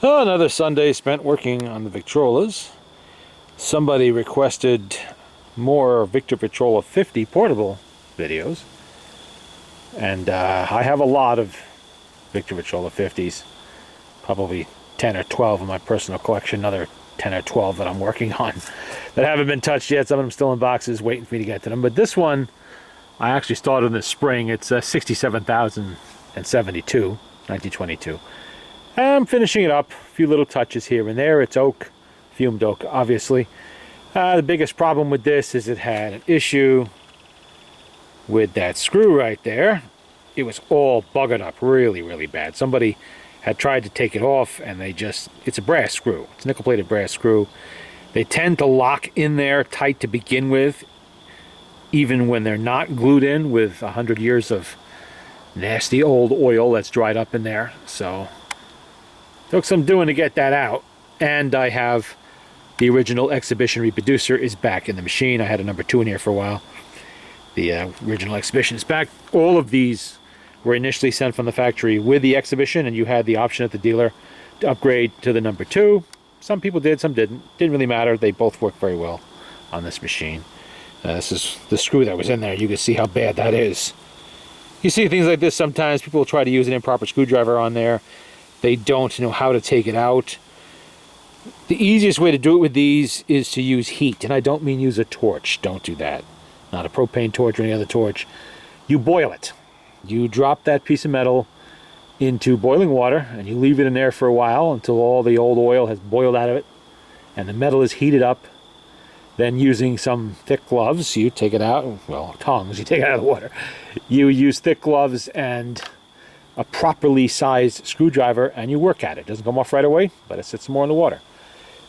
Oh, another Sunday spent working on the Victrolas. Somebody requested more Victrola 50 portable videos. And I have a lot of Victrola 50s. Probably 10 or 12 in my personal collection. Another 10 or 12 that I'm working on that haven't been touched yet. Some of them still in boxes waiting for me to get to them. But this one, I actually started in the spring. It's 67,072, 1922. I'm finishing it up, a few little touches here and there. It's oak, fumed oak, obviously. The biggest problem with this is it had an issue with that screw right there. It was all buggered up really, really bad. Somebody had tried to take it off and it's a brass screw. It's a nickel-plated brass screw. They tend to lock in there tight to begin with, even when they're not glued in with 100 years of nasty old oil that's dried up in there. So took some doing to get that out, and I have the original exhibition reproducer is back in the machine. I had a number 2 in here for a while. The original exhibition is back. All of these were initially sent from the factory with the exhibition, and you had the option at the dealer to upgrade to the number 2. Some people did, some didn't. Didn't really matter. They both work very well on this machine. This is the screw that was in there. You can see how bad that is. You see things like this sometimes. People will try to use an improper screwdriver on there. They don't know how to take it out. The easiest way to do it with these is to use heat, and I don't mean use a torch. Don't do that. Not a propane torch or any other torch. You boil it. You drop that piece of metal into boiling water, and you leave it in there for a while until all the old oil has boiled out of it, and the metal is heated up. Then using some thick gloves, you take it out, well, tongs, you take it out of the water. You use thick gloves and a properly sized screwdriver, and you work at it. It doesn't come off right away, but it sits more in the water.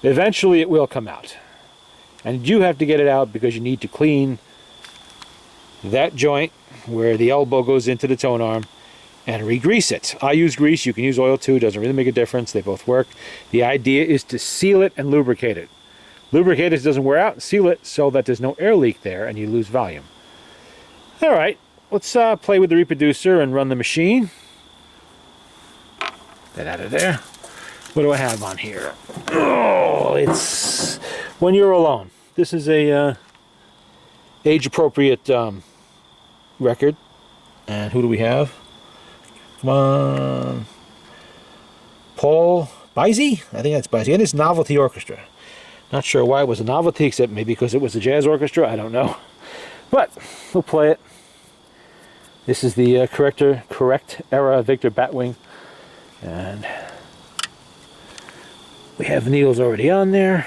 Eventually it will come out. And you have to get it out because you need to clean that joint where the elbow goes into the tone arm and re-grease it. I use grease, you can use oil too, doesn't really make a difference, they both work. The idea is to seal it and lubricate it. Lubricate it so it doesn't wear out, seal it so that there's no air leak there and you lose volume. Alright, let's play with the reproducer and run the machine. Get out of there. What do I have on here? Oh, it's When You're Alone. This is a age-appropriate record. And who do we have? Come on. Paul Bizey? I think that's Bizey. And it's Novelty Orchestra. Not sure why it was a novelty, except maybe because it was a jazz orchestra. I don't know. But we'll play it. This is the correct era Victor Batwing. And we have needles already on there.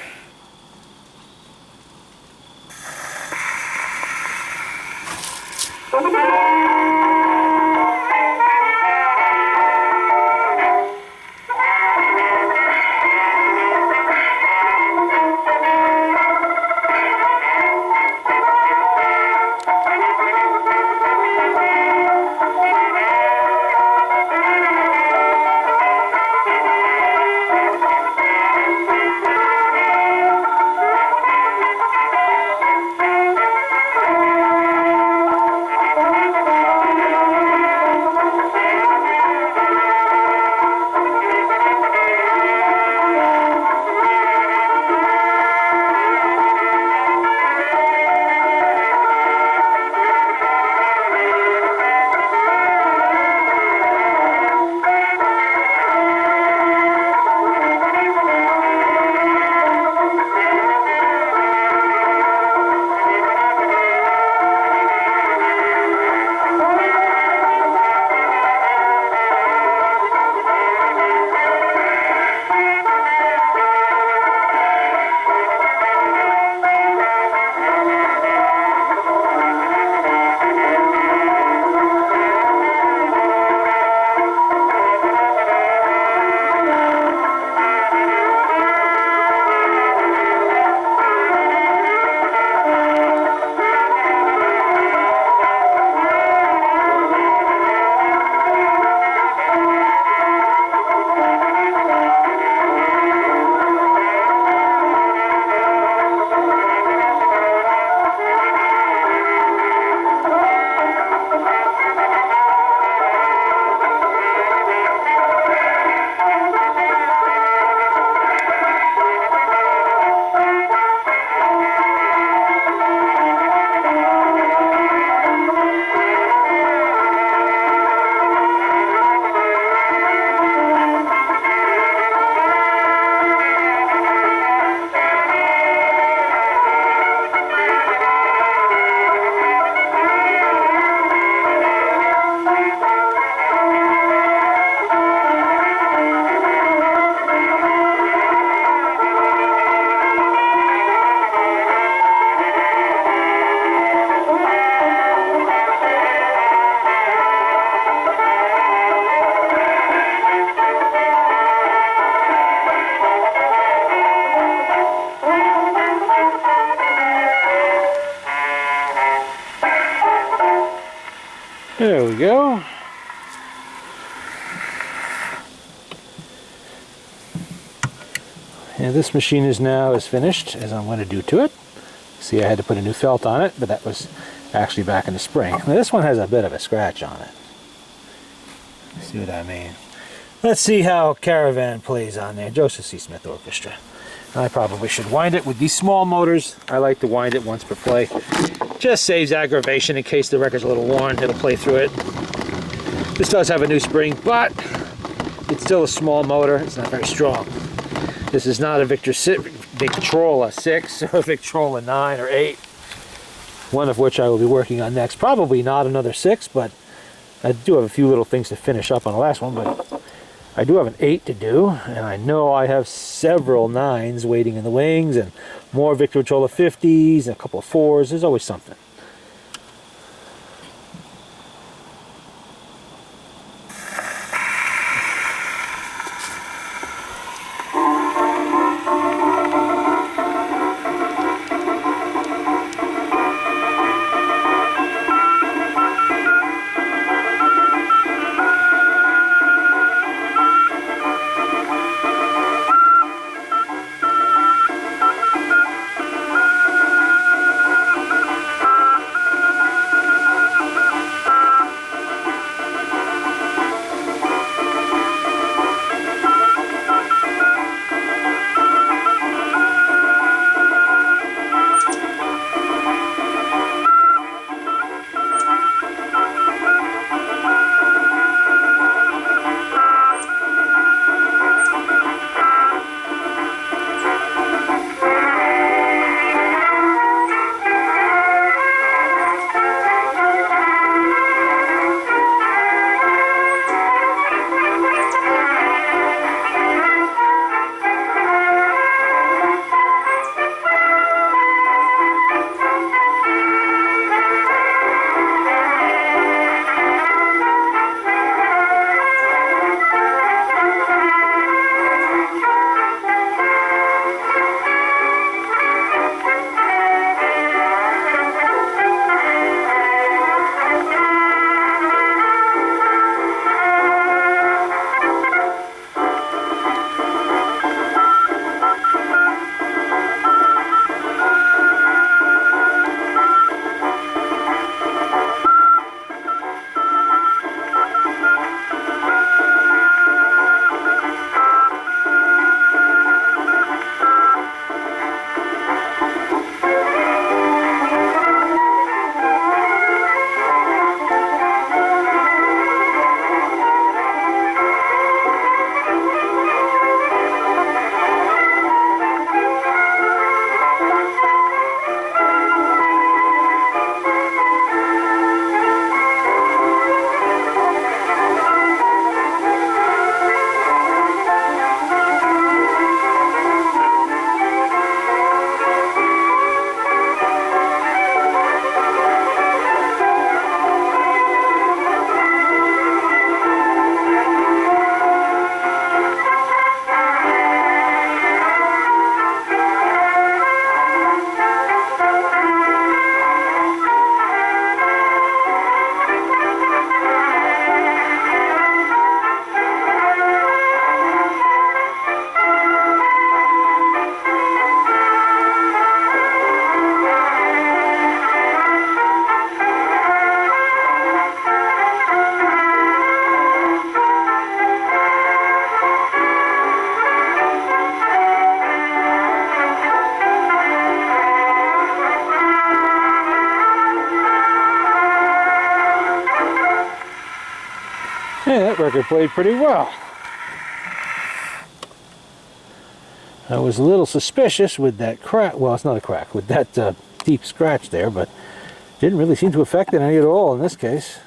There we go. And this machine is now as finished as I'm going to do to it. See, I had to put a new felt on it, but that was actually back in the spring. Now this one has a bit of a scratch on it. See what I mean? Let's see how Caravan plays on there. Joseph C. Smith Orchestra. I probably should wind it with these small motors. I like to wind it once per play. Just saves aggravation in case the record's a little worn. It'll play through it. This does have a new spring, but it's still a small motor. It's not very strong. This is not a Victrola 6 or a Victrola 9 or 8. One of which I will be working on next. Probably not another 6, but I do have a few little things to finish up on the last one, but I do have an 8 to do, and I know I have several 9s waiting in the wings, and more Victrola 50s, and a couple of 4s. There's always something. Yeah, that record played pretty well. I was a little suspicious with that crack. Well, it's not a crack, with that deep scratch there, but didn't really seem to affect it any at all in this case.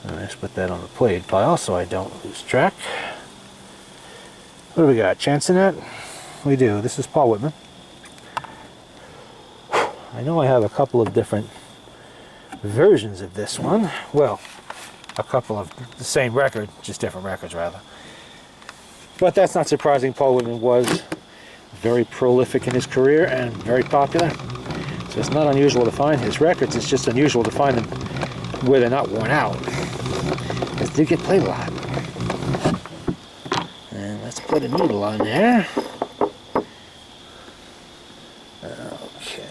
Let's put that on the played pile so I don't lose track. What do we got? Chansonet? We do. This is Paul Whitman. I know I have a couple of different versions of this one. Well, a couple of the same record, just different records rather. But that's not surprising. Paul Whitman was very prolific in his career and very popular. So it's not unusual to find his records. It's just unusual to find them where they're not worn out. Because they get played a lot. And let's put a needle on there. Okay.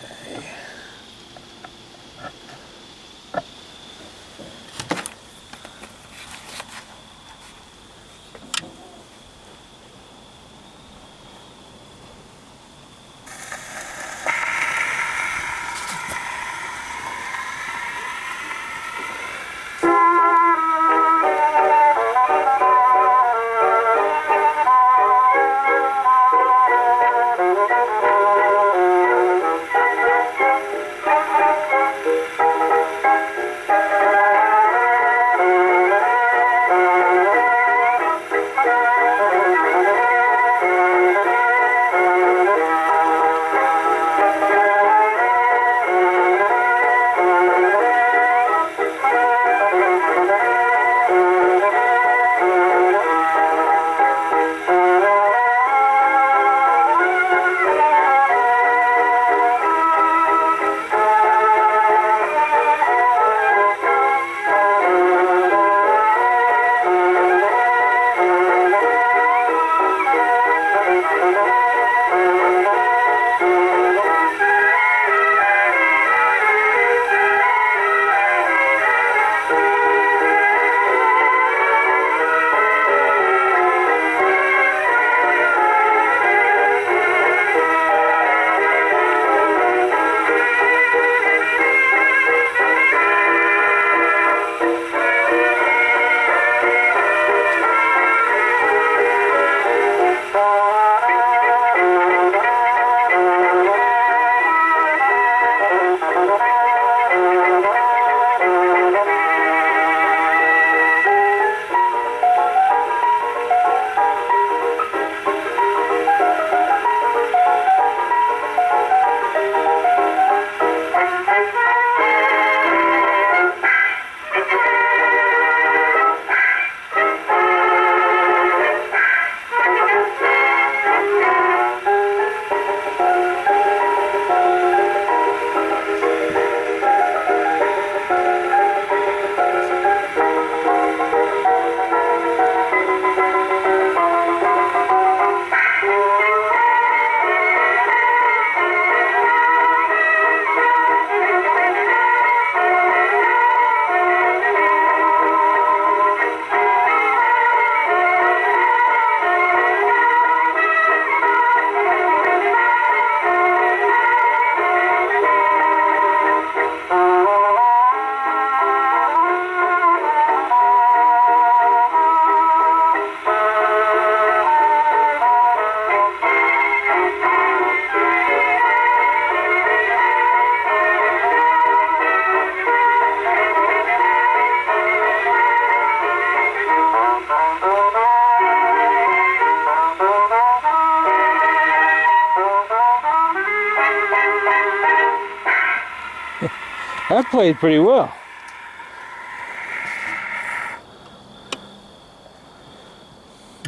That played pretty well.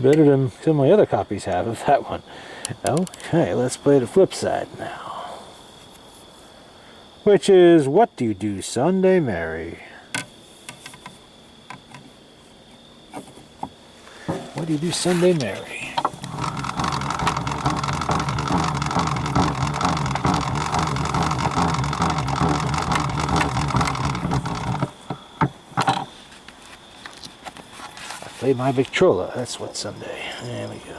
Better than some of my other copies have of that one. Okay, let's play the flip side now. Which is, what do you do Sunday, Mary? What do you do Sunday, Mary? Play my Victrola, that's what Sunday. There we go.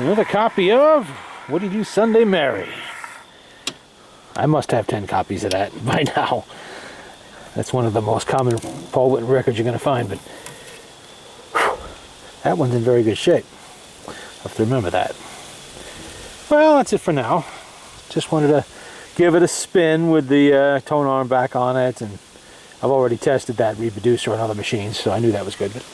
Another copy of What Do You Do Sunday Mary? I must have 10 copies of that by now. That's one of the most common Paul Whitten records you're going to find, but whew, that one's in very good shape. I'll have to remember that. Well, that's it for now. Just wanted to give it a spin with the tone arm back on it, and I've already tested that reproducer on other machines, so I knew that was good. But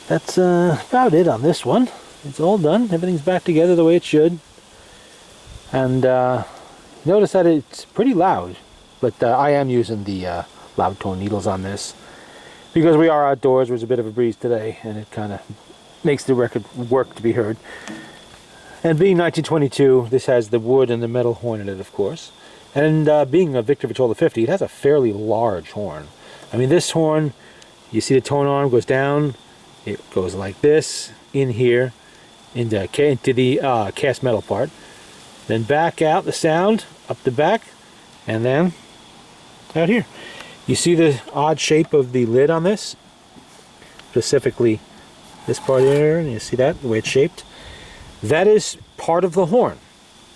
that's about it on this one. It's all done. Everything's back together the way it should. And notice that it's pretty loud, but I am using the loud tone needles on this because we are outdoors. There's a bit of a breeze today, and it kind of makes the record work to be heard. And being 1922, this has the wood and the metal horn in it, of course. And being a Victrola 50, it has a fairly large horn. I mean, this horn, you see the tone arm goes down, it goes like this, in here, into the cast metal part. Then back out the sound, up the back, and then out here. You see the odd shape of the lid on this? Specifically this part here, and you see that, the way it's shaped? That is part of the horn.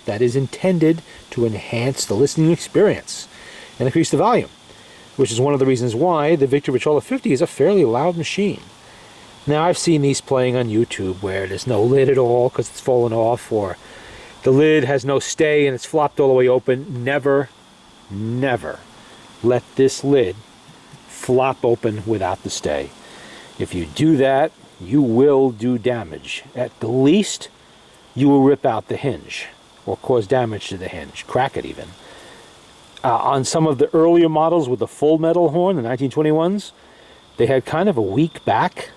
That is intended to enhance the listening experience and increase the volume, which is one of the reasons why the Victrola 50 is a fairly loud machine. Now, I've seen these playing on YouTube where there's no lid at all because it's fallen off, or the lid has no stay and it's flopped all the way open. Never, never let this lid flop open without the stay. If you do that, you will do damage. At the least, you will rip out the hinge or cause damage to the hinge, crack it even. On some of the earlier models with the full metal horn, the 1921s, they had kind of a weak back.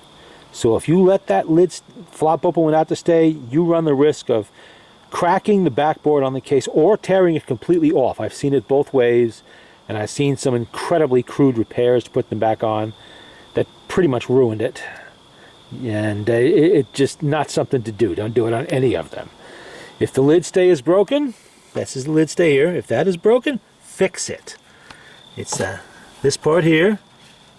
So if you let that lid flop open without the stay, you run the risk of cracking the backboard on the case or tearing it completely off. I've seen it both ways, and I've seen some incredibly crude repairs to put them back on that pretty much ruined it. And it's just not something to do. Don't do it on any of them. If the lid stay is broken, this is the lid stay here. If that is broken, fix it. It's this part here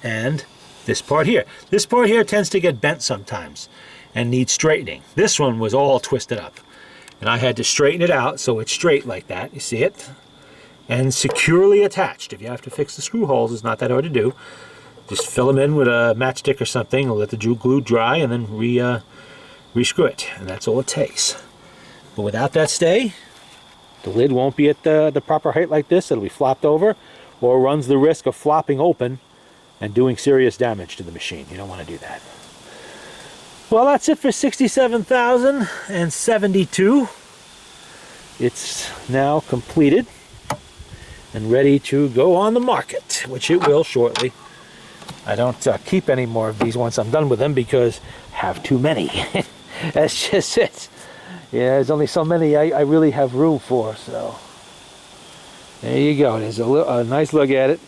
and this part here. This part here tends to get bent sometimes and needs straightening. This one was all twisted up, and I had to straighten it out so it's straight like that. You see it? And securely attached. If you have to fix the screw holes, it's not that hard to do. Just fill them in with a matchstick or something, let the glue dry, and then re-screw it. And that's all it takes. But without that stay, the lid won't be at the proper height like this. It'll be flopped over, or runs the risk of flopping open and doing serious damage to the machine. You don't want to do that. Well, that's it for 67,072. It's now completed and ready to go on the market, which it will shortly. I don't keep any more of these once I'm done with them because I have too many. That's just it. Yeah, there's only so many I really have room for, so there you go. There's a nice look at it.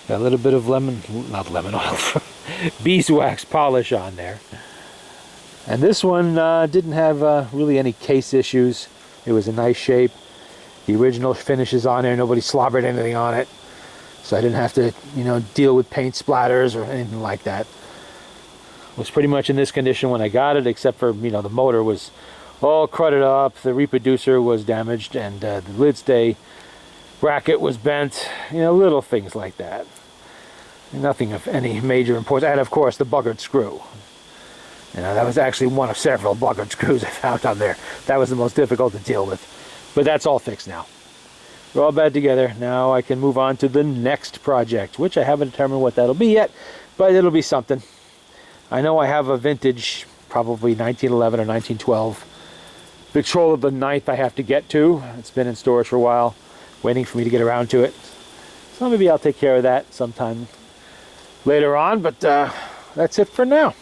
Got a little bit of not lemon oil, beeswax polish on there. And this one didn't have really any case issues. It was a nice shape. The original finish is on there. Nobody slobbered anything on it. So I didn't have to, deal with paint splatters or anything like that. It was pretty much in this condition when I got it, except for, the motor was all crudded up, the reproducer was damaged, and the lid stay bracket was bent, little things like that. Nothing of any major importance. And of course, the buggered screw. That was actually one of several buggered screws I found on there. That was the most difficult to deal with. But that's all fixed now. We're all back together. Now I can move on to the next project, which I haven't determined what that'll be yet, but it'll be something. I know I have a vintage, probably 1911 or 1912, Victrola the 9th I have to get to. It's been in storage for a while, waiting for me to get around to it. So maybe I'll take care of that sometime later on, but that's it for now.